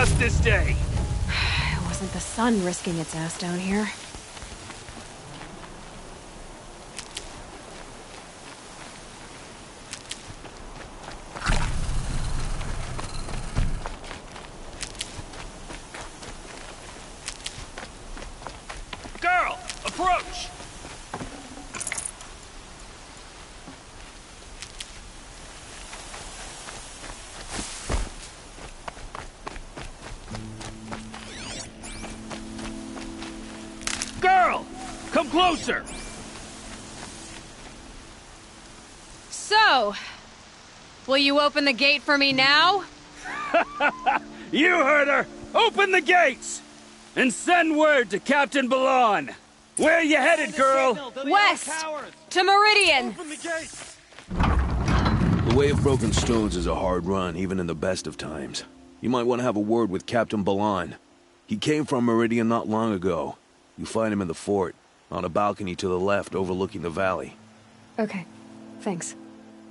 Justice Day! It wasn't the sun risking its ass down here. Girl, approach! Girl, come closer! So, will you open the gate for me now? You heard her! Open the gates! And send word to Captain Balon! Where you headed, girl? West! To Meridian! The Way of Broken Stones is a hard run, even in the best of times. You might want to have a word with Captain Balon. He came from Meridian not long ago. You find him in the fort, on a balcony to the left overlooking the valley. Okay, thanks.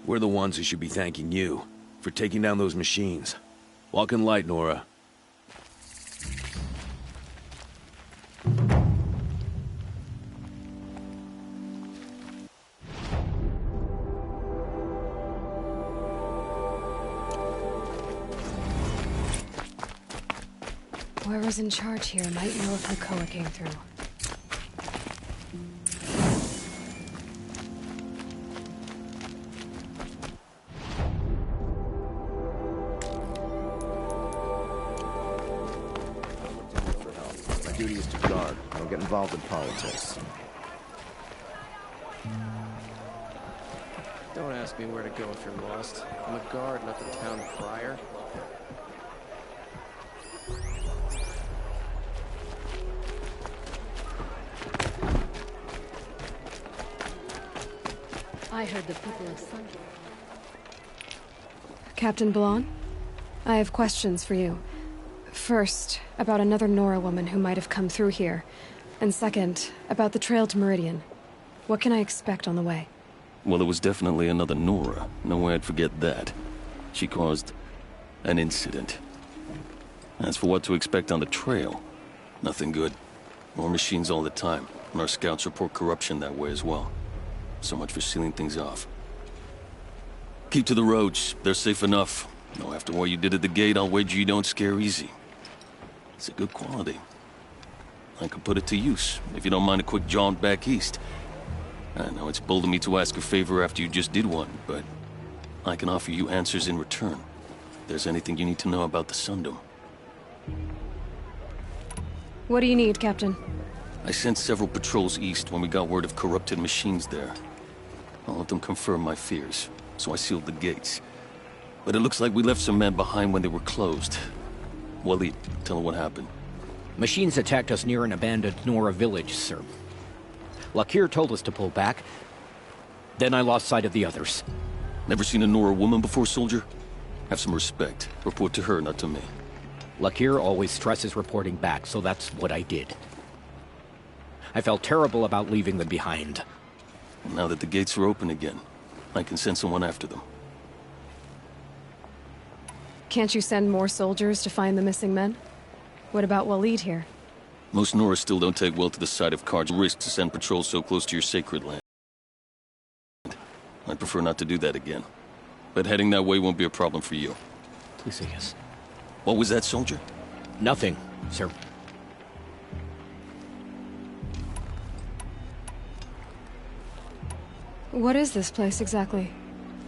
We're the ones who should be thanking you for taking down those machines. Walk in light, Nora. Whoever's in charge here might know if Nakoa came through. My duty is to guard. I don't get involved in politics. Don't ask me where to go if you're lost. I'm a guard, not the town crier. I heard the people of Sun. Captain Balon, I have questions for you. First, about another Nora woman who might have come through here. And second, about the trail to Meridian. What can I expect on the way? Well, it was definitely another Nora. No way I'd forget that. She caused an incident. As for what to expect on the trail, nothing good. More machines all the time, and our scouts report corruption that way as well. So much for sealing things off. Keep to the roads. They're safe enough. Though after what you did at the gate, I'll wager you don't scare easy. It's a good quality. I could put it to use, if you don't mind a quick jaunt back east. I know it's bold of me to ask a favor after you just did one, but I can offer you answers in return. If there's anything you need to know about the Sundom. What do you need, Captain? I sent several patrols east when we got word of corrupted machines there. All of them confirmed my fears, so I sealed the gates. But it looks like we left some men behind when they were closed. Waleed, tell them what happened. Machines attacked us near an abandoned Nora village, sir. Lakir told us to pull back. Then I lost sight of the others. Never seen a Nora woman before, soldier? Have some respect. Report to her, not to me. Lakir always stresses reporting back, so that's what I did. I felt terrible about leaving them behind. Now that the gates are open again, I can send someone after them. Can't you send more soldiers to find the missing men? What about Waleed here? Most Nora still don't take well to the sight of cards. Risk to send patrols so close to your sacred land. I'd prefer not to do that again. But heading that way won't be a problem for you. Please say yes. What was that, soldier? Nothing, sir. What is this place exactly?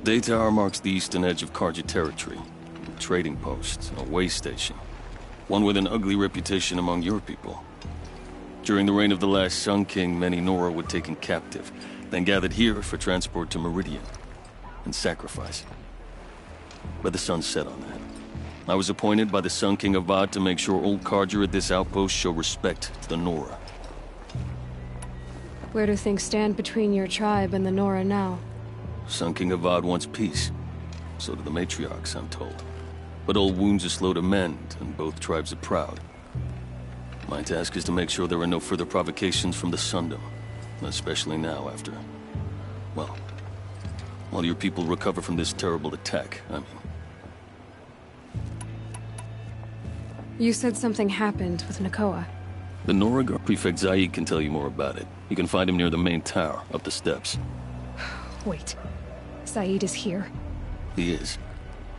Day Tower marks the eastern edge of Karja territory. A trading post, a way station. One with an ugly reputation among your people. During the reign of the last Sun King, many Nora were taken captive, then gathered here for transport to Meridian, and sacrifice. But the sun set on that. I was appointed by the Sun King Avad to make sure old Karja at this outpost show respect to the Nora. Where do things stand between your tribe and the Nora now? Sun King Avad wants peace. So do the matriarchs, I'm told. But old wounds are slow to mend, and both tribes are proud. My task is to make sure there are no further provocations from the Sundom. Especially now after... well... while your people recover from this terrible attack, I mean. You said something happened with Nakoa. The Nora guard Prefect Zaid can tell you more about it. You can find him near the main tower, up the steps. Wait. Saeed is here? He is.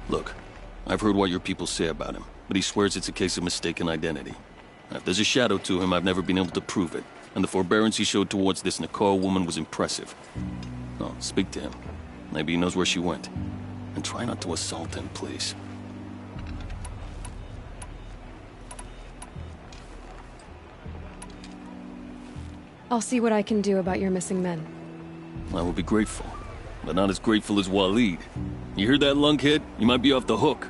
Look, I've heard what your people say about him, but he swears it's a case of mistaken identity. Now, if there's a shadow to him, I've never been able to prove it, and the forbearance he showed towards this Nakoa woman was impressive. No, speak to him. Maybe he knows where she went. And try not to assault him, please. I'll see what I can do about your missing men. I will be grateful, but not as grateful as Waleed. You hear that, lunkhead? You might be off the hook.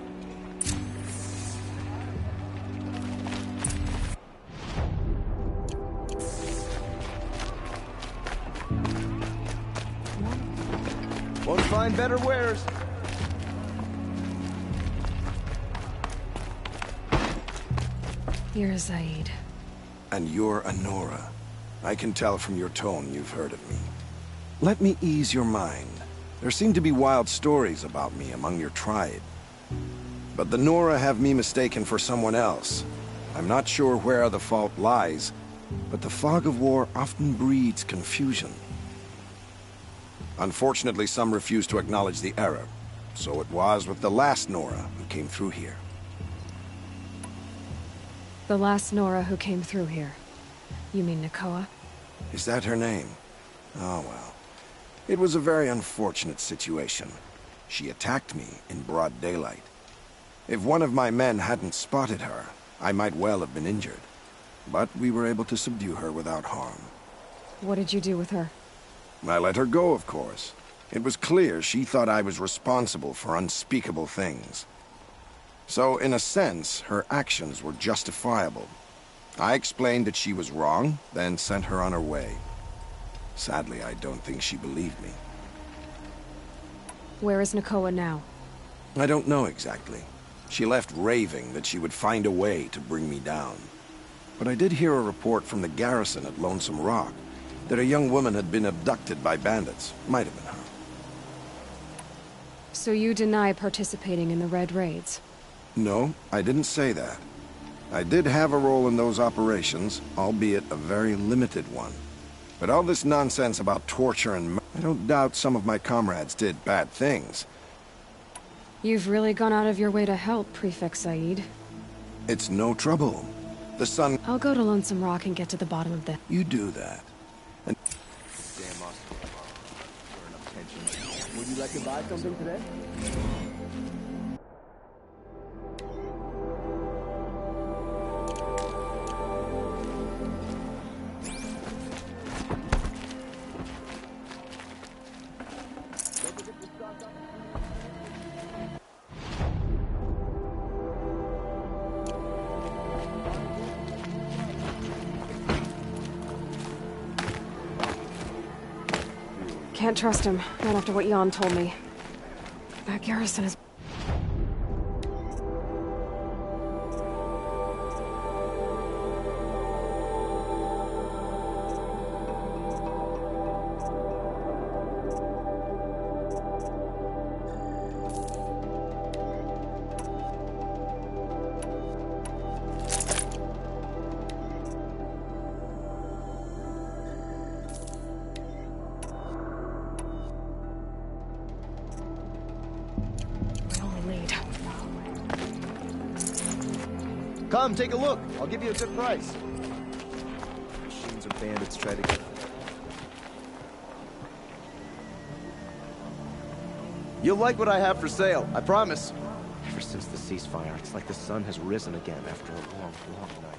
Won't find better wares. You're Zaid. And you're a Nora. I can tell from your tone you've heard of me. Let me ease your mind. There seem to be wild stories about me among your tribe. But the Nora have me mistaken for someone else. I'm not sure where the fault lies, but the fog of war often breeds confusion. Unfortunately, some refuse to acknowledge the error. So it was with the last Nora who came through here. The last Nora who came through here. You mean Nakoa? Is that her name? Oh, well. It was a very unfortunate situation. She attacked me in broad daylight. If one of my men hadn't spotted her, I might well have been injured. But we were able to subdue her without harm. What did you do with her? I let her go, of course. It was clear she thought I was responsible for unspeakable things. So, in a sense, her actions were justifiable. I explained that she was wrong, then sent her on her way. Sadly, I don't think she believed me. Where is Nakoa now? I don't know exactly. She left raving that she would find a way to bring me down. But I did hear a report from the garrison at Lonesome Rock that a young woman had been abducted by bandits. Might have been her. So you deny participating in the Red Raids? No, I didn't say that. I did have a role in those operations, albeit a very limited one. But all this nonsense about torture and I don't doubt some of my comrades did bad things. You've really gone out of your way to help, Prefect Saeed. It's no trouble. The sun... I'll go to Lonesome Rock and get to the bottom of this. You do that. And... Damn Austin. Sure enough tension. Would you like to buy something today? Can't trust him, not after what Jan told me. That garrison is... Come, take a look. I'll give you a good price. Machines or bandits try to get... You'll like what I have for sale, I promise. Ever since the ceasefire, it's like the sun has risen again after a long, long night.